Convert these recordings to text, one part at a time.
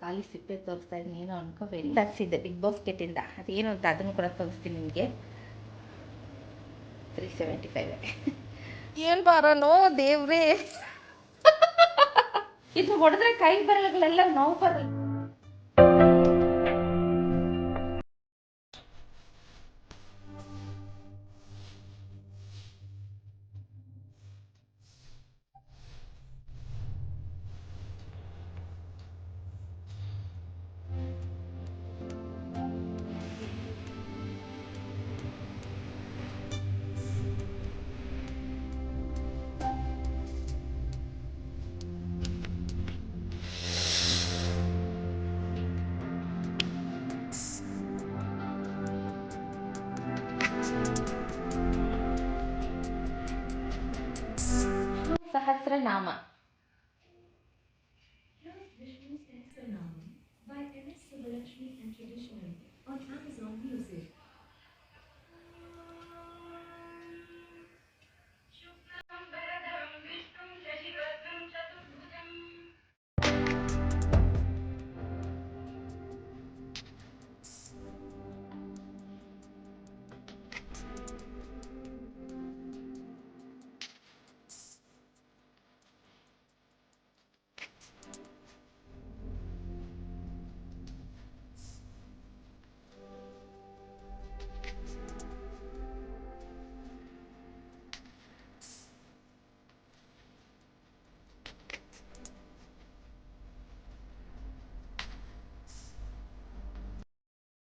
ಖಾಲಿ ಸಿಪ್ಪೆ ತೋರಿಸ್ತಾ ಇದ್ದೀನಿ, ಏನೋ ಅನ್ಕೋಬೇಡಿ. ತರಿಸಿದ್ದೆ ಬಿಗ್ ಬಾಸ್ಕೆಟಿಂದ, ಅದೇನು ಅಂತ ಅದನ್ನು ಕೂಡ ತೋರಿಸ್ತೀನಿ ನಿಮಗೆ. 375 ಏನು ಬಾರನೋ ದೇವ್ರೇ. ಇದು ಹೊಡೆದ್ರೆ ಕೈ ಬೆರಳುಗಳೆಲ್ಲ ನೋವು ಬರಲ್ಲ. ಸಹಸ್ರನಾಮ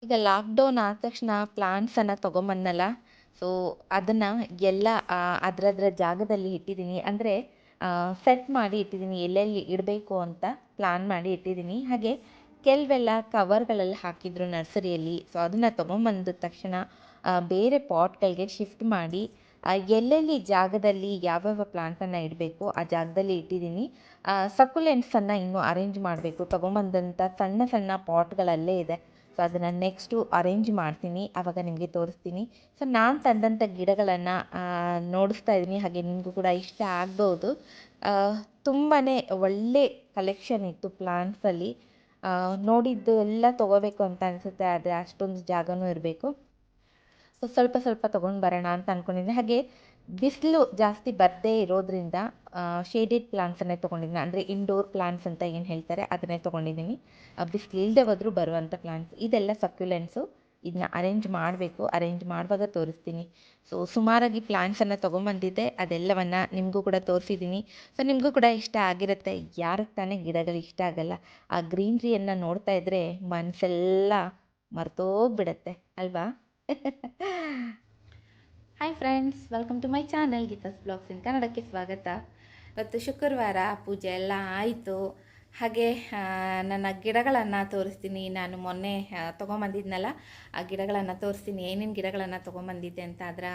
ಈಗ ಲಾಕ್ಡೌನ್ ಆದ ತಕ್ಷಣ ಪ್ಲಾಂಟ್ಸನ್ನು ತೊಗೊಂಬಂದನಲ್ಲ, ಸೊ ಅದನ್ನು ಎಲ್ಲ ಅದರದ್ರ ಜಾಗದಲ್ಲಿ ಇಟ್ಟಿದ್ದೀನಿ. ಅಂದರೆ ಸೆಟ್ ಮಾಡಿ ಇಟ್ಟಿದ್ದೀನಿ, ಎಲ್ಲೆಲ್ಲಿ ಇಡಬೇಕು ಅಂತ ಪ್ಲ್ಯಾನ್ ಮಾಡಿ ಇಟ್ಟಿದ್ದೀನಿ. ಹಾಗೆ ಕೆಲವೆಲ್ಲ ಕವರ್ಗಳಲ್ಲಿ ಹಾಕಿದ್ರು ನರ್ಸರಿಯಲ್ಲಿ, ಸೊ ಅದನ್ನು ತೊಗೊಂಬಂದ ತಕ್ಷಣ ಬೇರೆ ಪಾಟ್ಗಳಿಗೆ ಶಿಫ್ಟ್ ಮಾಡಿ ಎಲ್ಲೆಲ್ಲಿ ಜಾಗದಲ್ಲಿ ಯಾವ್ಯಾವ ಪ್ಲಾಂಟನ್ನು ಇಡಬೇಕು ಆ ಜಾಗದಲ್ಲಿ ಇಟ್ಟಿದ್ದೀನಿ. ಸಕ್ಯುಲೆಂಟ್ಸನ್ನು ಇನ್ನೂ ಅರೇಂಜ್ ಮಾಡಬೇಕು. ತೊಗೊಂಬಂದಂಥ ಸಣ್ಣ ಸಣ್ಣ ಪಾಟ್ಗಳಲ್ಲೇ ಇದೆ, ಸೊ ಅದನ್ನು ನೆಕ್ಸ್ಟು ಅರೇಂಜ್ ಮಾಡ್ತೀನಿ, ಆವಾಗ ನಿಮಗೆ ತೋರಿಸ್ತೀನಿ. ಸೊ ನಾನು ತಂದಂಥ ಗಿಡಗಳನ್ನು ನೋಡಿಸ್ತಾ ಇದ್ದೀನಿ, ಹಾಗೆ ನಿಮಗೂ ಕೂಡ ಇಷ್ಟ ಆಗ್ಬೋದು. ತುಂಬಾ ಒಳ್ಳೆ ಕಲೆಕ್ಷನ್ ಇತ್ತು ಪ್ಲಾಂಟ್ಸಲ್ಲಿ. ನೋಡಿದ್ದು ಎಲ್ಲ ತೊಗೋಬೇಕು ಅಂತ ಅನಿಸುತ್ತೆ, ಆದರೆ ಅಷ್ಟೊಂದು ಜಾಗನೂ ಇರಬೇಕು. ಸೊ ಸ್ವಲ್ಪ ಸ್ವಲ್ಪ ತೊಗೊಂಡು ಬರೋಣ ಅಂತ ಅಂದ್ಕೊಂಡಿದ್ದೀನಿ. ಹಾಗೆ ಬಿಸಿಲು ಜಾಸ್ತಿ ಬರದೇ ಇರೋದ್ರಿಂದ ಶೇಡೆಡ್ ಪ್ಲಾಂಟ್ಸನ್ನೇ ತೊಗೊಂಡಿದ್ದೀನಿ. ಅಂದರೆ ಇಂಡೋರ್ ಪ್ಲಾಂಟ್ಸ್ ಅಂತ ಏನು ಹೇಳ್ತಾರೆ ಅದನ್ನೇ ತೊಗೊಂಡಿದ್ದೀನಿ. ಬಿಸಿಲು ಇಲ್ಲದೆ ಹೋದರೂ ಬರುವಂಥ ಪ್ಲಾಂಟ್ಸ್. ಇದೆಲ್ಲ ಸಕ್ಯುಲೆಂಟ್ಸು. ಇದನ್ನ ಅರೇಂಜ್ ಮಾಡಬೇಕು, ಅರೇಂಜ್ ಮಾಡುವಾಗ ತೋರಿಸ್ತೀನಿ. ಸೊ ಸುಮಾರಾಗಿ ಪ್ಲಾಂಟ್ಸನ್ನು ತೊಗೊಂಬಂದಿದ್ದೆ, ಅದೆಲ್ಲವನ್ನು ನಿಮಗೂ ಕೂಡ ತೋರಿಸಿದ್ದೀನಿ. ಸೊ ನಿಮಗೂ ಕೂಡ ಇಷ್ಟ ಆಗಿರುತ್ತೆ. ಯಾರಿಗೆ ತಾನೇ ಗಿಡಗಳು ಇಷ್ಟ ಆಗಲ್ಲ? ಆ ಗ್ರೀನ್ರಿಯನ್ನು ನೋಡ್ತಾ ಇದ್ದರೆ ಮನಸ್ಸೆಲ್ಲ ಮರ್ತೋಗ್ಬಿಡತ್ತೆ ಅಲ್ವಾ? Hi friends, welcome to my channel Geetha's blogs in ಕನ್ನಡಕ್ಕೆ ಸ್ವಾಗತ. ಇವತ್ತು ಶುಕ್ರವಾರ, ಪೂಜೆ ಎಲ್ಲ ಆಯಿತು. ಹಾಗೆ ನನ್ನ ಗಿಡಗಳನ್ನು ತೋರಿಸ್ತೀನಿ. ನಾನು ಮೊನ್ನೆ ತೊಗೊಂಬಂದಿದ್ನಲ್ಲ, ಆ ಗಿಡಗಳನ್ನು ತೋರಿಸ್ತೀನಿ, ಏನೇನು ಗಿಡಗಳನ್ನು ತೊಗೊಂಬಂದಿದ್ದೆ ಅಂತ ಅದರ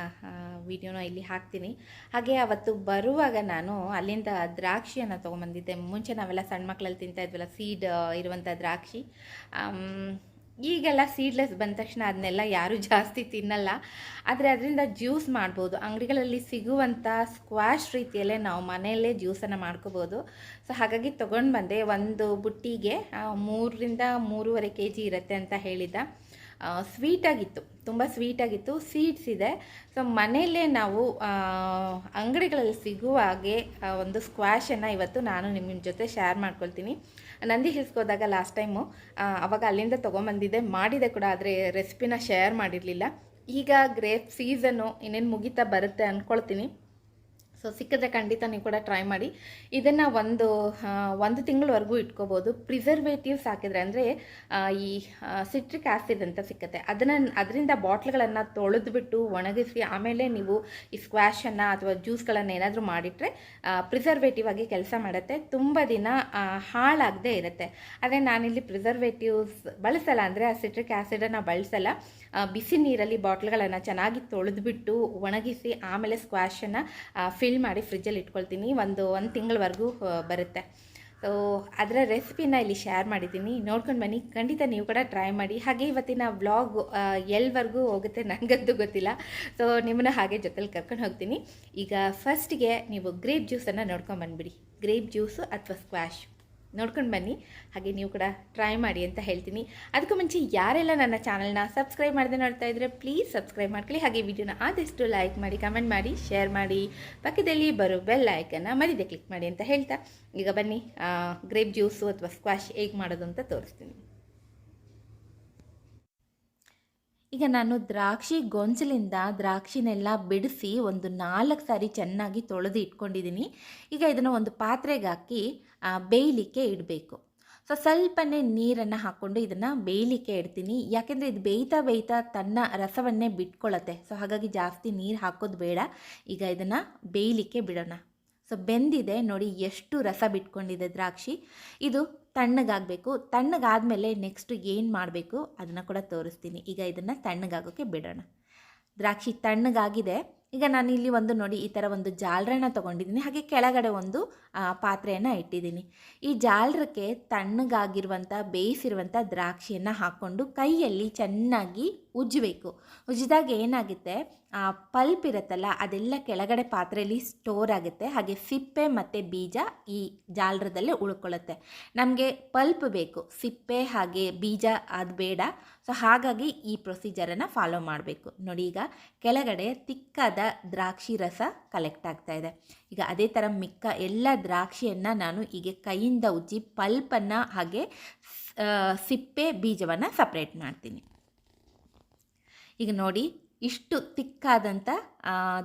ವಿಡಿಯೋನ ಇಲ್ಲಿ ಹಾಕ್ತೀನಿ. ಹಾಗೆ ಅವತ್ತು ಬರುವಾಗ ನಾನು ಅಲ್ಲಿಂದ ದ್ರಾಕ್ಷಿಯನ್ನು ತೊಗೊಂಬಂದಿದ್ದೆ. ಮುಂಚೆ ನಾವೆಲ್ಲ ಸಣ್ಣ ಮಕ್ಕಳಲ್ಲಿ ತಿಂತಾಯಿದ್ವಲ್ಲ, ಸೀಡ್ ಇರುವಂಥ ದ್ರಾಕ್ಷಿ. ಈಗೆಲ್ಲ ಸೀಡ್ಲೆಸ್ ಬಂದ ತಕ್ಷಣ ಅದನ್ನೆಲ್ಲ ಯಾರೂ ಜಾಸ್ತಿ ತಿನ್ನಲ್ಲ, ಆದರೆ ಅದರಿಂದ ಜ್ಯೂಸ್ ಮಾಡ್ಬೋದು. ಅಂಗಡಿಗಳಲ್ಲಿ ಸಿಗುವಂಥ ಸ್ಕ್ವಾಶ್ ರೀತಿಯಲ್ಲೇ ನಾವು ಮನೆಯಲ್ಲೇ ಜ್ಯೂಸನ್ನು ಮಾಡ್ಕೋಬೋದು. ಸೊ ಹಾಗಾಗಿ ತೊಗೊಂಡು ಬಂದೆ. ಒಂದು ಬುಟ್ಟಿಗೆ 3ರಿಂದ 3.5 kg ಇರುತ್ತೆ ಅಂತ ಹೇಳಿದ್ದ. ಸ್ವೀಟಾಗಿತ್ತು, ತುಂಬ ಸ್ವೀಟಾಗಿತ್ತು. ಸೀಡ್ಸ್ ಇದೆ. ಸೊ ಮನೆಯಲ್ಲೇ ನಾವು ಅಂಗಡಿಗಳಲ್ಲಿ ಸಿಗುವ ಹಾಗೆ ಒಂದು ಸ್ಕ್ವಾಶನ್ನು ಇವತ್ತು ನಾನು ನಿಮ್ಮ ಜೊತೆ ಶೇರ್ ಮಾಡ್ಕೊಳ್ತೀನಿ. ನಂದಿ ಹಿಲ್ಸ್ಗೆ ಹೋದಾಗ ಲಾಸ್ಟ್ ಟೈಮು ಅವಾಗ ಅಲ್ಲಿಂದ ತೊಗೊಂಬಂದಿದ್ದೆ, ಮಾಡಿದೆ ಕೂಡ, ಆದರೆ ರೆಸಿಪಿನ ಶೇರ್ ಮಾಡಿರಲಿಲ್ಲ. ಈಗ ಗ್ರೇಪ್ ಸೀಸನ್ನು ಇನ್ನೇನು ಮುಗಿತಾ ಬರುತ್ತೆ ಅಂದ್ಕೊಳ್ತೀನಿ. ಸೊ ಸಿಕ್ಕಿದ್ರೆ ಖಂಡಿತ ನೀವು ಕೂಡ ಟ್ರೈ ಮಾಡಿ. ಇದನ್ನು ಒಂದು ತಿಂಗಳವರೆಗೂ ಇಟ್ಕೋಬೋದು. ಪ್ರಿಸರ್ವೇಟಿವ್ಸ್ ಹಾಕಿದರೆ, ಅಂದರೆ ಈ ಸಿಟ್ರಿಕ್ ಆ್ಯಸಿಡ್ ಅಂತ ಸಿಕ್ಕತ್ತೆ, ಅದರಿಂದ ಬಾಟ್ಲ್ಗಳನ್ನು ತೊಳೆದ್ಬಿಟ್ಟು ಒಣಗಿಸಿ ಆಮೇಲೆ ನೀವು ಈ ಸ್ಕ್ವಾಶನ್ನು ಅಥವಾ ಜ್ಯೂಸ್ಗಳನ್ನು ಏನಾದರೂ ಮಾಡಿಟ್ರೆ ಪ್ರಿಸರ್ವೇಟಿವ್ ಆಗಿ ಕೆಲಸ ಮಾಡುತ್ತೆ. ತುಂಬ ದಿನ ಹಾಳಾಗದೇ ಇರುತ್ತೆ. ಆದರೆ ನಾನಿಲ್ಲಿ ಪ್ರಿಸರ್ವೇಟಿವ್ಸ್ ಬಳಸಲ್ಲ, ಅಂದರೆ ಆ ಸಿಟ್ರಿಕ್ ಆ್ಯಸಿಡನ್ನು ಬಳಸಲ್ಲ. ಬಿಸಿ ನೀರಲ್ಲಿ ಬಾಟ್ಲ್ಗಳನ್ನು ಚೆನ್ನಾಗಿ ತೊಳೆದ್ಬಿಟ್ಟು ಒಣಗಿಸಿ ಆಮೇಲೆ ಸ್ಕ್ವಾಶನ್ನು ಫಿಲ್ ಮಾಡಿ ಫ್ರಿಜ್ಜಲ್ಲಿ ಇಟ್ಕೊಳ್ತೀನಿ. ಒಂದು ತಿಂಗಳವರೆಗೂ ಬರುತ್ತೆ. ಸೊ ಅದರ ರೆಸಿಪಿನ ಇಲ್ಲಿ ಶೇರ್ ಮಾಡಿದ್ದೀನಿ, ನೋಡ್ಕೊಂಡು ಬನ್ನಿ. ಖಂಡಿತ ನೀವು ಕೂಡ ಟ್ರೈ ಮಾಡಿ. ಹಾಗೆ ಇವತ್ತಿನ ವ್ಲಾಗ್ ಎಲ್ಲಿವರೆಗೂ ಹೋಗುತ್ತೆ ನನಗಂತೂ ಗೊತ್ತಿಲ್ಲ. ಸೊ ನಿಮ್ಮನ್ನ ಹಾಗೆ ಜೊತೆಲಿ ಕರ್ಕೊಂಡು ಹೋಗ್ತೀನಿ. ಈಗ ಫಸ್ಟಿಗೆ ನೀವು ಗ್ರೇಪ್ ಜ್ಯೂಸನ್ನು ನೋಡ್ಕೊಂಡು ಬಂದುಬಿಡಿ. ಗ್ರೇಪ್ ಜ್ಯೂಸು ಅಥವಾ ಸ್ಕ್ವಾಶ್ ನೋಡ್ಕೊಂಡು ಬನ್ನಿ. ಹಾಗೆ ನೀವು ಕೂಡ ಟ್ರೈ ಮಾಡಿ ಅಂತ ಹೇಳ್ತೀನಿ. ಅದಕ್ಕೂ ಮುಂಚೆ ಯಾರೆಲ್ಲ ನನ್ನ ಚಾನಲ್ನ ಸಬ್ಸ್ಕ್ರೈಬ್ ಮಾಡದೆ ನೋಡ್ತಾ ಇದ್ದರೆ ಪ್ಲೀಸ್ ಸಬ್ಸ್ಕ್ರೈಬ್ ಮಾಡ್ಕೊಳ್ಳಿ. ಹಾಗೆ ವಿಡಿಯೋನ ಆದಷ್ಟು ಲೈಕ್ ಮಾಡಿ, ಕಮೆಂಟ್ ಮಾಡಿ, ಶೇರ್ ಮಾಡಿ, ಪಕ್ಕದಲ್ಲಿ ಬರೋ ಬೆಲ್ ಐಕನ್ನ ಮರಿದೆ ಕ್ಲಿಕ್ ಮಾಡಿ ಅಂತ ಹೇಳ್ತಾ ಈಗ ಬನ್ನಿ ಗ್ರೇಪ್ ಜ್ಯೂಸು ಅಥವಾ ಸ್ಕ್ವಾಶ್ ಹೇಗೆ ಮಾಡೋದು ಅಂತ ತೋರಿಸ್ತೀನಿ. ಈಗ ನಾನು ದ್ರಾಕ್ಷಿ ಗೊಂಚಲಿಂದ ದ್ರಾಕ್ಷಿನೆಲ್ಲ ಬಿಡಿಸಿ ಒಂದು 4 ಸಾರಿ ಚೆನ್ನಾಗಿ ತೊಳೆದು ಇಟ್ಕೊಂಡಿದ್ದೀನಿ. ಈಗ ಇದನ್ನು ಒಂದು ಪಾತ್ರೆಗೆ ಹಾಕಿ ಬೇಯಲಿಕ್ಕೆ ಇಡಬೇಕು. ಸೊ ಸ್ವಲ್ಪನೇ ನೀರನ್ನು ಹಾಕ್ಕೊಂಡು ಇದನ್ನು ಬೇಯಲಿಕ್ಕೆ ಇಡ್ತೀನಿ. ಯಾಕೆಂದರೆ ಇದು ಬೇಯ್ತಾ ತನ್ನ ರಸವನ್ನೇ ಬಿಟ್ಕೊಳ್ಳುತ್ತೆ. ಸೊ ಹಾಗಾಗಿ ಜಾಸ್ತಿ ನೀರು ಹಾಕೋದು ಬೇಡ. ಈಗ ಇದನ್ನು ಬೇಯಲಿಕ್ಕೆ ಬಿಡೋಣ. ಸೊ ಬೆಂದಿದೆ ನೋಡಿ, ಎಷ್ಟು ರಸ ಬಿಟ್ಕೊಂಡಿದೆ ದ್ರಾಕ್ಷಿ. ಇದು ತಣ್ಣಗಾಗಬೇಕು. ತಣ್ಣಗಾದಮೇಲೆ ನೆಕ್ಸ್ಟ್ ಏನು ಮಾಡಬೇಕು ಅದನ್ನು ಕೂಡ ತೋರಿಸ್ತೀನಿ. ಈಗ ಇದನ್ನು ತಣ್ಣಗಾಗೋಕ್ಕೆ ಬಿಡೋಣ. ದ್ರಾಕ್ಷಿ ತಣ್ಣಗಾಗಿದೆ. ಈಗ ನಾನು ಇಲ್ಲಿ ಒಂದು ನೋಡಿ ಈ ಥರ ಒಂದು ಜಾಲರನ್ನ ತೊಗೊಂಡಿದ್ದೀನಿ. ಹಾಗೆ ಕೆಳಗಡೆ ಒಂದು ಪಾತ್ರೆಯನ್ನು ಇಟ್ಟಿದ್ದೀನಿ. ಈ ಜಾಲರಕ್ಕೆ ತಣ್ಣಗಾಗಿರುವಂಥ ಬೇಯಿಸಿರುವಂಥ ದ್ರಾಕ್ಷಿಯನ್ನು ಹಾಕ್ಕೊಂಡು ಕೈಯಲ್ಲಿ ಚೆನ್ನಾಗಿ ಉಜ್ಜಬೇಕು. ಉಜ್ಜಿದಾಗ ಏನಾಗುತ್ತೆ, ಪಲ್ಪ್ ಇರುತ್ತಲ್ಲ ಅದೆಲ್ಲ ಕೆಳಗಡೆ ಪಾತ್ರೆಯಲ್ಲಿ ಸ್ಟೋರ್ ಆಗುತ್ತೆ. ಹಾಗೆ ಸಿಪ್ಪೆ ಮತ್ತು ಬೀಜ ಈ ಜಾಲರದಲ್ಲೇ ಉಳ್ಕೊಳ್ಳುತ್ತೆ. ನಮಗೆ ಪಲ್ಪ್ ಬೇಕು, ಸಿಪ್ಪೆ ಹಾಗೆ ಬೀಜ ಅದು ಬೇಡ. ಸೊ ಹಾಗಾಗಿ ಈ ಪ್ರೊಸೀಜರನ್ನು ಫಾಲೋ ಮಾಡಬೇಕು. ನೋಡಿ, ಈಗ ಕೆಳಗಡೆ ತಿಕ್ಕಾದ ದ್ರಾಕ್ಷಿ ರಸ ಕಲೆಕ್ಟ್ ಆಗ್ತಾ ಇದೆ. ಈಗ ಅದೇ ಥರ ಮಿಕ್ಕ ಎಲ್ಲ ದ್ರಾಕ್ಷಿಯನ್ನು ನಾನು ಈಗ ಕೈಯಿಂದ ಉಜ್ಜಿ ಪಲ್ಪನ್ನು ಹಾಗೆ ಸಿಪ್ಪೆ ಬೀಜವನ್ನು ಸಪ್ರೇಟ್ ಮಾಡ್ತೀನಿ. ಈಗ ನೋಡಿ, ಇಷ್ಟು ತಿಕ್ಕಾದಂಥ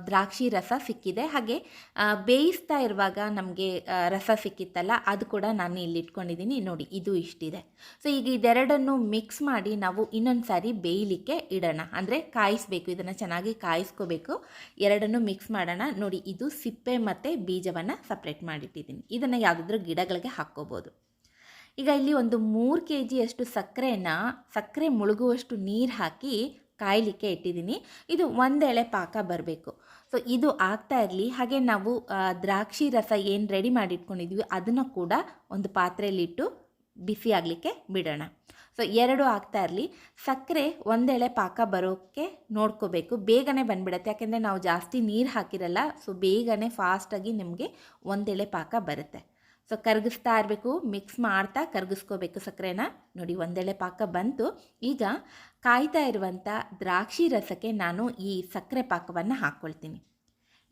ದ್ರಾಕ್ಷಿ ರಸ ಸಿಕ್ಕಿದೆ. ಹಾಗೆ ಬೇಯಿಸ್ತಾ ಇರುವಾಗ ನಮಗೆ ರಸ ಸಿಕ್ಕಿತ್ತಲ್ಲ ಅದು ಕೂಡ ನಾನು ಇಲ್ಲಿ ಇಟ್ಕೊಂಡಿದ್ದೀನಿ. ನೋಡಿ, ಇದು ಇಷ್ಟಿದೆ. ಸೊ ಈಗ ಇದೆರಡನ್ನು ಮಿಕ್ಸ್ ಮಾಡಿ ನಾವು ಇನ್ನೊಂದು ಸಾರಿ ಬೇಯಲಿಕ್ಕೆ ಇಡೋಣ. ಅಂದರೆ ಕಾಯಿಸಬೇಕು, ಇದನ್ನು ಚೆನ್ನಾಗಿ ಕಾಯಿಸ್ಕೋಬೇಕು. ಎರಡನ್ನು ಮಿಕ್ಸ್ ಮಾಡೋಣ. ನೋಡಿ, ಇದು ಸಿಪ್ಪೆ ಮತ್ತು ಬೀಜವನ್ನು ಸಪ್ರೇಟ್ ಮಾಡಿಟ್ಟಿದ್ದೀನಿ. ಇದನ್ನು ಯಾವುದಾದ್ರೂ ಗಿಡಗಳಿಗೆ ಹಾಕ್ಕೋಬೋದು. ಈಗ ಇಲ್ಲಿ ಒಂದು 3 kg ಸಕ್ಕರೆ ಮುಳುಗುವಷ್ಟು ನೀರು ಹಾಕಿ ಕಾಯಲಿಕ್ಕೆ ಇಟ್ಟಿದ್ದೀನಿ. ಇದು ಒಂದೆಳೆ ಪಾಕ ಬರಬೇಕು. ಸೊ ಇದು ಆಗ್ತಾ ಇರಲಿ. ಹಾಗೆ ನಾವು ದ್ರಾಕ್ಷಿ ರಸ ಏನು ರೆಡಿ ಮಾಡಿ ಇಟ್ಕೊಂಡಿದ್ವಿ ಅದನ್ನು ಕೂಡ ಒಂದು ಪಾತ್ರೆಯಲ್ಲಿಟ್ಟು ಬಿಸಿ ಆಗಲಿಕ್ಕೆ ಬಿಡೋಣ. ಸೊ 2 ಆಗ್ತಾ ಇರಲಿ. ಸಕ್ಕರೆ ಒಂದೆಳೆ ಪಾಕ ಬರೋಕ್ಕೆ ನೋಡ್ಕೋಬೇಕು. ಬೇಗನೆ ಬಂದುಬಿಡುತ್ತೆ, ಯಾಕೆಂದರೆ ನಾವು ಜಾಸ್ತಿ ನೀರು ಹಾಕಿರಲ್ಲ. ಸೊ ಬೇಗನೆ ಫಾಸ್ಟಾಗಿ ನಿಮಗೆ ಒಂದೆಳೆ ಪಾಕ ಬರುತ್ತೆ. ಸೊ ಕರಗಿಸ್ತಾ ಇರಬೇಕು, ಮಿಕ್ಸ್ ಮಾಡ್ತಾ ಕರಗಿಸ್ಕೋಬೇಕು ಸಕ್ಕರೆನ. ನೋಡಿ, ಒಂದೆಳೆ ಪಾಕ ಬಂತು. ಈಗ ಕಾಯ್ತಾ ಇರುವಂಥ ದ್ರಾಕ್ಷಿ ರಸಕ್ಕೆ ನಾನು ಈ ಸಕ್ಕರೆ ಪಾಕವನ್ನು ಹಾಕ್ಕೊಳ್ತೀನಿ.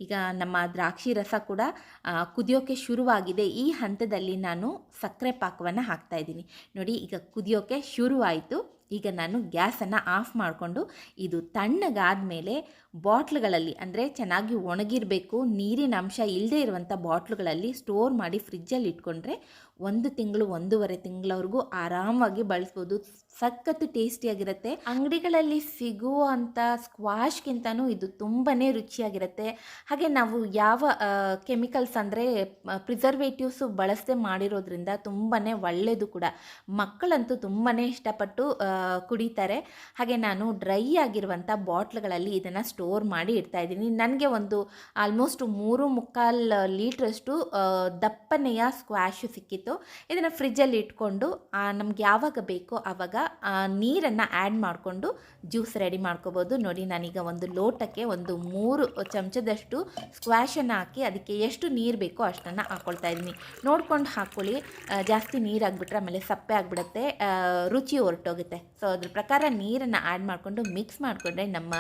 ಈಗ ನಮ್ಮ ದ್ರಾಕ್ಷಿ ರಸ ಕೂಡ ಕುದಿಯೋಕ್ಕೆ ಶುರುವಾಗಿದೆ. ಈ ಹಂತದಲ್ಲಿ ನಾನು ಸಕ್ಕರೆ ಪಾಕವನ್ನು ಹಾಕ್ತಾಯಿದ್ದೀನಿ. ನೋಡಿ, ಈಗ ಕುದಿಯೋಕ್ಕೆ ಶುರುವಾಯಿತು. ಈಗ ನಾನು ಗ್ಯಾಸನ್ನು ಆಫ್ ಮಾಡಿಕೊಂಡು ಇದು ತಣ್ಣಗಾದ ಮೇಲೆ ಬಾಟ್ಲುಗಳಲ್ಲಿ, ಅಂದರೆ ಚೆನ್ನಾಗಿ ಒಣಗಿರಬೇಕು, ನೀರಿನ ಅಂಶ ಇಲ್ಲದೇ ಇರುವಂಥ ಬಾಟ್ಲುಗಳಲ್ಲಿ ಸ್ಟೋರ್ ಮಾಡಿ ಫ್ರಿಜ್ಜಲ್ಲಿ ಇಟ್ಕೊಂಡ್ರೆ 1 ತಿಂಗಳು 1.5 ತಿಂಗಳವರೆಗೂ ಆರಾಮಾಗಿ ಬಳಸ್ಬೋದು. ಸಖತ್ತು ಟೇಸ್ಟಿಯಾಗಿರುತ್ತೆ. ಅಂಗಡಿಗಳಲ್ಲಿ ಸಿಗುವಂಥ ಸ್ಕ್ವಾಶ್ಗಿಂತನೂ ಇದು ತುಂಬಾ ರುಚಿಯಾಗಿರುತ್ತೆ. ಹಾಗೆ ನಾವು ಯಾವ ಕೆಮಿಕಲ್ಸ್ ಅಂದರೆ ಪ್ರಿಸರ್ವೇಟಿವ್ಸು ಬಳಸದೆ ಮಾಡಿರೋದ್ರಿಂದ ತುಂಬಾ ಒಳ್ಳೆಯದು ಕೂಡ. ಮಕ್ಕಳಂತೂ ತುಂಬಾ ಇಷ್ಟಪಟ್ಟು ಕುಡಿತಾರೆ. ಹಾಗೆ ನಾನು ಡ್ರೈ ಆಗಿರುವಂಥ ಬಾಟ್ಲ್ಗಳಲ್ಲಿ ಇದನ್ನು ಸ್ಟೋರ್ ಮಾಡಿ ಇಡ್ತಾಯಿದ್ದೀನಿ. ನನಗೆ ಒಂದು ಆಲ್ಮೋಸ್ಟ್ 3.25 ಲೀಟ್ರಷ್ಟು ದಪ್ಪನೆಯ ಸ್ಕ್ವಾಶು ಸಿಕ್ಕಿತ್ತು. ಇದನ್ನು ಫ್ರಿಜ್ಜಲ್ಲಿ ಇಟ್ಕೊಂಡು ನಮ್ಗೆ ಯಾವಾಗ ಬೇಕೋ ಆವಾಗ ನೀರನ್ನು ಆ್ಯಡ್ ಮಾಡಿಕೊಂಡು ಜ್ಯೂಸ್ ರೆಡಿ ಮಾಡ್ಕೋಬೋದು. ನೋಡಿ, ನಾನೀಗ ಒಂದು ಲೋಟಕ್ಕೆ ಒಂದು 3 ಚಮಚದಷ್ಟು ಸ್ಕ್ವಾಶನ್ನು ಹಾಕಿ ಅದಕ್ಕೆ ಎಷ್ಟು ನೀರು ಬೇಕೋ ಅಷ್ಟನ್ನು ಹಾಕ್ಕೊಳ್ತಾ ಇದ್ದೀನಿ. ನೋಡ್ಕೊಂಡು ಹಾಕ್ಕೊಳ್ಳಿ. ಜಾಸ್ತಿ ನೀರು ಆಗಿಬಿಟ್ರೆ ಆಮೇಲೆ ಸಪ್ಪೆ ಆಗಿಬಿಡುತ್ತೆ, ರುಚಿ ಹೊರಟೋಗುತ್ತೆ. ಸೊ ಅದ್ರ ಪ್ರಕಾರ ನೀರನ್ನು ಆ್ಯಡ್ ಮಾಡಿಕೊಂಡು ಮಿಕ್ಸ್ ಮಾಡಿಕೊಂಡ್ರೆ ನಮ್ಮ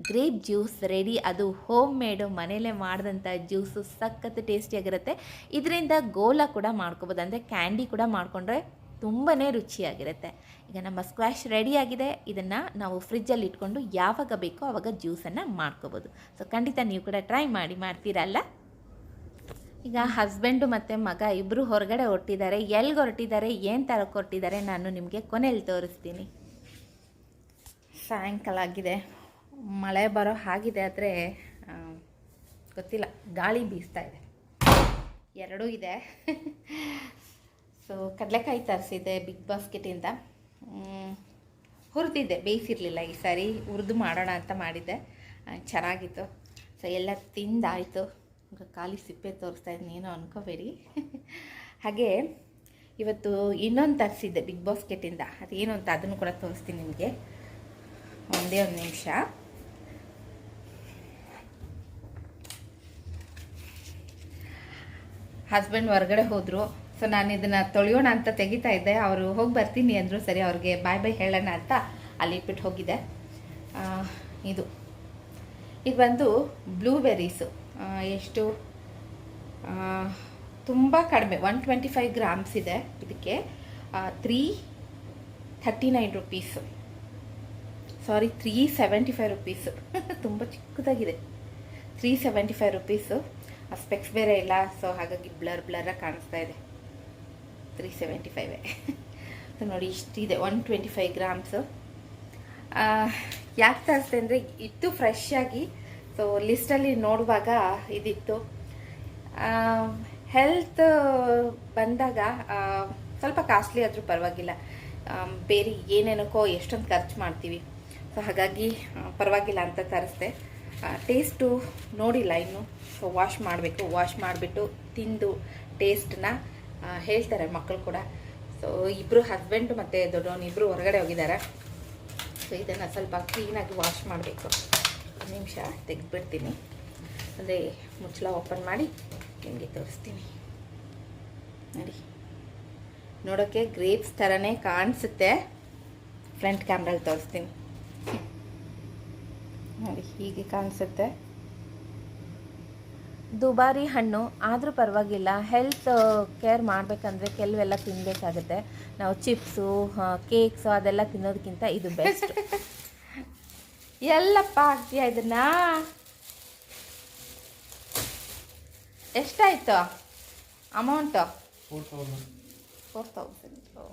ಗ್ರೇಪ್ ಜ್ಯೂಸ್ ರೆಡಿ. ಅದು ಹೋಮ್ ಮೇಡು, ಮನೆಯಲ್ಲೇ ಮಾಡಿದಂಥ ಜ್ಯೂಸು ಸಖತ್ತು ಟೇಸ್ಟಿಯಾಗಿರುತ್ತೆ. ಇದರಿಂದ ಗೋಲಾ ಕೂಡ ಮಾಡ್ಕೋಬೋದು, ಅಂದರೆ ಕ್ಯಾಂಡಿ ಕೂಡ ಮಾಡಿಕೊಂಡ್ರೆ ತುಂಬಾ ರುಚಿಯಾಗಿರುತ್ತೆ. ಈಗ ನಮ್ಮ ಸ್ಕ್ವಾಶ್ ರೆಡಿಯಾಗಿದೆ. ಇದನ್ನು ನಾವು ಫ್ರಿಜ್ಜಲ್ಲಿ ಇಟ್ಕೊಂಡು ಯಾವಾಗ ಬೇಕೋ ಆವಾಗ ಜ್ಯೂಸನ್ನು ಮಾಡ್ಕೋಬೋದು. ಸೊ ಖಂಡಿತ ನೀವು ಕೂಡ ಟ್ರೈ ಮಾಡ್ತೀರಲ್ಲ. ಈಗ ಹಸ್ಬೆಂಡು ಮತ್ತು ಮಗ ಇಬ್ಬರು ಹೊರಗಡೆ ಹೊರಟಿದ್ದಾರೆ. ಎಲ್ಲಿಗೆ ಹೊರಟಿದ್ದಾರೆ, ಏನು ತರಕ್ಕೆ ಹೊರಟಿದ್ದಾರೆ ನಾನು ನಿಮಗೆ ಕೊನೆಯಲ್ಲಿ ತೋರಿಸ್ತೀನಿ. ಸಾಯಂಕಾಲ ಆಗಿದೆ, ಮಳೆ ಬರೋ ಹಾಗಿದೆ, ಆದರೆ ಗೊತ್ತಿಲ್ಲ, ಗಾಳಿ ಬೀಸ್ತಾ ಇದೆ. ಎರಡೂ ಇದೆ. ಸೊ ಕಡಲೆಕಾಯಿ ತರಿಸಿದ್ದೆ ಬಿಗ್ ಬಾಸ್ಕೆಟಿಂದ. ಹುರಿದಿದ್ದೆ, ಬೇಯಿಸಿರಲಿಲ್ಲ. ಈ ಸಾರಿ ಹುರಿದು ಮಾಡೋಣ ಅಂತ ಮಾಡಿದ್ದೆ, ಚೆನ್ನಾಗಿತ್ತು. ಸೊ ಎಲ್ಲ ತಿಂದಾಯಿತು. ಖಾಲಿ ಸಿಪ್ಪೆ ತೋರಿಸ್ತಾ ಇದ್ದೀನಿ, ಏನೋ ಅನ್ಕೋಬೇಡಿ. ಹಾಗೆ ಇವತ್ತು ಇನ್ನೊಂದು ತರಿಸಿದ್ದೆ ಬಿಗ್ ಬಾಸ್ಕೆಟಿಂದ. ಅದೇನು ಅಂತ ಅದನ್ನು ಕೂಡ ತೋರಿಸ್ತೀನಿ ನಿಮಗೆ. ಒಂದೇ ಒಂದು ನಿಮಿಷ. ಹಸ್ಬೆಂಡ್ ಹೊರಗಡೆ ಹೋದರು, ಸೊ ನಾನು ಇದನ್ನು ತೊಳೆಯೋಣ ಅಂತ ತೆಗಿತಾ ಇದ್ದೆ. ಅವರು ಹೋಗಿ ಬರ್ತೀನಿ ಅಂದರು. ಸರಿ ಅವ್ರಿಗೆ ಬಾಯ್ ಬಾಯ್ ಹೇಳೋಣ ಅಂತ ಅಲ್ಲಿ ಇಟ್ಬಿಟ್ಟು ಹೋಗಿದ್ದೆ. ಇದು ಬಂದು ಬ್ಲೂಬೆರೀಸು. ಎಷ್ಟು ತುಂಬ ಕಡಿಮೆ, 125 ಗ್ರಾಮ್ಸ್ ಇದೆ. ಇದಕ್ಕೆ 339 ರುಪೀಸು, ಸಾರಿ 375 ರುಪೀಸು. ತುಂಬ ಚಿಕ್ಕದಾಗಿದೆ. 375 ರುಪೀಸು. ಆ ಸ್ಪೆಕ್ಸ್ ಬೇರೆ ಇಲ್ಲ, ಸೊ ಹಾಗಾಗಿ ಬ್ಲರಾಗಿ ಕಾಣಿಸ್ತಾ ಇದೆ. 375 ಸೊ ನೋಡಿ ಇಷ್ಟಿದೆ, 125 ಗ್ರಾಮ್ಸು. ಯಾಕೆ ತರಿಸ್ದೆ ಅಂದರೆ ಇತ್ತು ಫ್ರೆಶ್ ಆಗಿ. ಸೊ ಲಿಸ್ಟಲ್ಲಿ ನೋಡುವಾಗ ಇದಿತ್ತು. ಹೆಲ್ತ್ ಬಂದಾಗ ಸ್ವಲ್ಪ ಕಾಸ್ಟ್ಲಿ ಆದರೂ ಪರವಾಗಿಲ್ಲ. ಬೇರೆ ಏನೇನಕ್ಕೋ ಎಷ್ಟೊಂದು ಖರ್ಚು ಮಾಡ್ತೀವಿ. ಸೊ ಹಾಗಾಗಿ ಪರವಾಗಿಲ್ಲ ಅಂತ ತರಿಸ್ದೆ. ಟೇಸ್ಟು ನೋಡಿಲ್ಲ ಇನ್ನು. ಸೊ ವಾಶ್ ಮಾಡಬೇಕು. ವಾಶ್ ಮಾಡಿಬಿಟ್ಟು ತಿಂದು ಟೇಸ್ಟನ್ನ ಹೇಳ್ತಾರೆ ಮಕ್ಕಳು ಕೂಡ. ಸೊ ಇಬ್ಬರು ಹಸ್ಬೆಂಡು ಮತ್ತು ದೊಡ್ಡವನಿಬ್ಬರು ಹೊರಗಡೆ ಹೋಗಿದ್ದಾರೆ. ಸೊ ಇದನ್ನು ಸ್ವಲ್ಪ ಕ್ಲೀನಾಗಿ ವಾಶ್ ಮಾಡಬೇಕು. ಒಂದು ನಿಮಿಷ ತೆಗೆದುಬಿಡ್ತೀನಿ. ಅಂದರೆ ಮುಚ್ಚಳ ಓಪನ್ ಮಾಡಿ ನಿಮಗೆ ತೋರಿಸ್ತೀನಿ. ನೋಡಿ, ನೋಡೋಕ್ಕೆ ಗ್ರೇಪ್ಸ್ ಥರನೇ ಕಾಣಿಸುತ್ತೆ. ಫ್ರಂಟ್ ಕ್ಯಾಮ್ರಲ್ಲಿ ತೋರಿಸ್ತೀನಿ ನೋಡಿ, ಹೀಗೆ ಕಾಣಿಸುತ್ತೆ. ದುಬಾರಿ ಹಣ್ಣು ಆದರೂ ಪರವಾಗಿಲ್ಲ. ಹೆಲ್ತ್ ಕೇರ್ ಮಾಡಬೇಕಂದ್ರೆ ಕೆಲವೆಲ್ಲ ತಿನ್ನಬೇಕಾಗುತ್ತೆ. ನಾವು ಚಿಪ್ಸು, ಕೇಕ್ಸು ಅದೆಲ್ಲ ತಿನ್ನೋದಕ್ಕಿಂತ ಇದು ಬೆಸ್ಟ್. ಎಲ್ಲಪ್ಪ ಆಗ್ತೀಯಾ ಇದನ್ನ? ಎಷ್ಟಾಯಿತು ಅಮೌಂಟು? 4,000.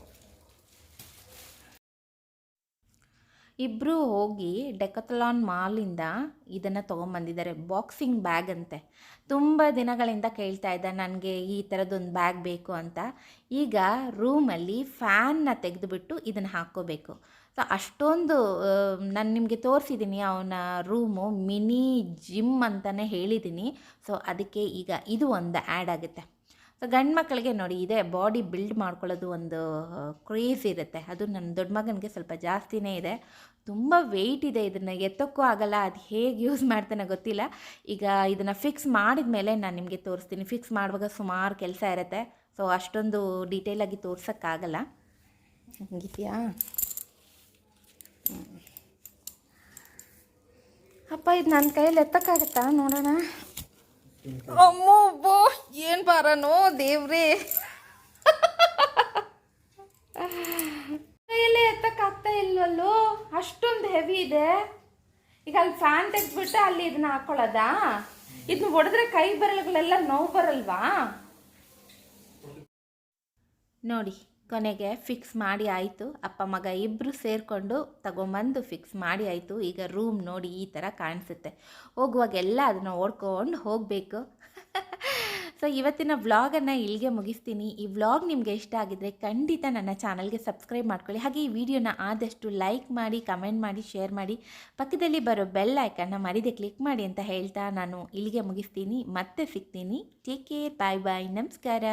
ಇಬ್ಬರು ಹೋಗಿ ಡೆಕಥಲಾನ್ ಮಾಲಿಂದ ಇದನ್ನು ತೊಗೊಂಬಂದಿದ್ದಾರೆ. ಬಾಕ್ಸಿಂಗ್ ಬ್ಯಾಗ್ ಅಂತೆ. ತುಂಬ ದಿನಗಳಿಂದ ಕೇಳ್ತಾ ಇದ್ದ ನನಗೆ ಈ ಥರದ್ದೊಂದು ಬ್ಯಾಗ್ ಬೇಕು ಅಂತ. ಈಗ ರೂಮಲ್ಲಿ ಫ್ಯಾನ್ನ ತೆಗೆದುಬಿಟ್ಟು ಇದನ್ನು ಹಾಕ್ಕೋಬೇಕು. ಸೊ ಅಷ್ಟೊಂದು ನಾನು ನಿಮಗೆ ತೋರಿಸಿದ್ದೀನಿ ಅವನ ರೂಮು. ಮಿನಿ ಜಿಮ್ ಅಂತಲೇ ಹೇಳಿದ್ದೀನಿ. ಸೊ ಅದಕ್ಕೆ ಈಗ ಇದು ಒಂದು ಆ್ಯಡ್ ಆಗುತ್ತೆ. ಸೊ ಗಂಡು ಮಕ್ಕಳಿಗೆ ನೋಡಿ ಇದೆ ಬಾಡಿ ಬಿಲ್ಡ್ ಮಾಡ್ಕೊಳ್ಳೋದು ಒಂದು ಕ್ರೇಜ್ ಇರುತ್ತೆ. ಅದು ನನ್ನ ದೊಡ್ಡ ಮಗನಿಗೆ ಸ್ವಲ್ಪ ಜಾಸ್ತಿನೇ ಇದೆ. ತುಂಬ ವೆಯ್ಟ್ ಇದೆ. ಇದನ್ನು ಎತ್ತೋಕ್ಕೂ ಆಗಲ್ಲ. ಅದು ಹೇಗೆ ಯೂಸ್ ಮಾಡ್ತಾನೆ ಗೊತ್ತಿಲ್ಲ. ಈಗ ಇದನ್ನು ಫಿಕ್ಸ್ ಮಾಡಿದ ಮೇಲೆ ನಾನು ನಿಮಗೆ ತೋರಿಸ್ತೀನಿ. ಫಿಕ್ಸ್ ಮಾಡುವಾಗ ಸುಮಾರು ಕೆಲಸ ಇರುತ್ತೆ. ಸೊ ಅಷ್ಟೊಂದು ಡೀಟೇಲಾಗಿ ತೋರ್ಸೋಕ್ಕಾಗಲ್ಲ. ಹಂಗಿದೆಯಾ ಅಪ್ಪ? ಇದು ನನ್ನ ಕೈಯಲ್ಲಿ ಎತ್ತಕ್ಕಾಗತ್ತಾ ನೋಡೋಣ. ಅಮ್ಮೋ ಬೋ, ಏನು ಬಾರನೋ ದೇವ್ರೇ. ಕೈಯಲ್ಲೇ ಎತ್ತಕ್ಕಾಗ್ತಾ ಇಲ್ವಲ್ಲೋ, ಅಷ್ಟೊಂದು ಹೆವಿ ಇದೆ. ಈಗ ಅಲ್ಲಿ ಫ್ಯಾನ್ ತೆಗೆದ್ಬಿಟ್ಟು ಅಲ್ಲಿ ಇದನ್ನ ಹಾಕೊಳ್ಳೋದಾ? ಇದನ್ನ ಹೊಡೆದ್ರೆ ಕೈ ಬೆರಳುಗಳೆಲ್ಲ ನೋವು ಬರಲ್ವಾ? ನೋಡಿ, ಕೊನೆಗೆ ಫಿಕ್ಸ್ ಮಾಡಿ ಆಯಿತು. ಅಪ್ಪ ಮಗ ಇಬ್ಬರು ಸೇರಿಕೊಂಡು ತಗೊಂಬಂದು ಫಿಕ್ಸ್ ಮಾಡಿ ಆಯಿತು. ಈಗ ರೂಮ್ ನೋಡಿ ಈ ಥರ ಕಾಣಿಸುತ್ತೆ. ಹೋಗುವಾಗೆಲ್ಲ ಅದನ್ನು ಓಡ್ಕೊಂಡು ಹೋಗಬೇಕು. ಸೊ ಇವತ್ತಿನ ವ್ಲಾಗನ್ನು ಇಲ್ಲಿಗೆ ಮುಗಿಸ್ತೀನಿ. ಈ ವ್ಲಾಗ್ ನಿಮಗೆ ಇಷ್ಟ ಆಗಿದ್ದರೆ ಖಂಡಿತ ನನ್ನ ಚಾನಲ್ಗೆ ಸಬ್ಸ್ಕ್ರೈಬ್ ಮಾಡ್ಕೊಳ್ಳಿ. ಹಾಗೆ ಈ ವಿಡಿಯೋನ ಆದಷ್ಟು ಲೈಕ್ ಮಾಡಿ, ಕಮೆಂಟ್ ಮಾಡಿ, ಶೇರ್ ಮಾಡಿ. ಪಕ್ಕದಲ್ಲಿ ಬರೋ ಬೆಲ್ ಐಕನ್ನ ಮರಿದೆ ಕ್ಲಿಕ್ ಮಾಡಿ ಅಂತ ಹೇಳ್ತಾ ನಾನು ಇಲ್ಲಿಗೆ ಮುಗಿಸ್ತೀನಿ. ಮತ್ತೆ ಸಿಗ್ತೀನಿ. ಟೇಕ್ ಕೇರ್, ಬಾಯ್ ಬಾಯ್, ನಮಸ್ಕಾರ.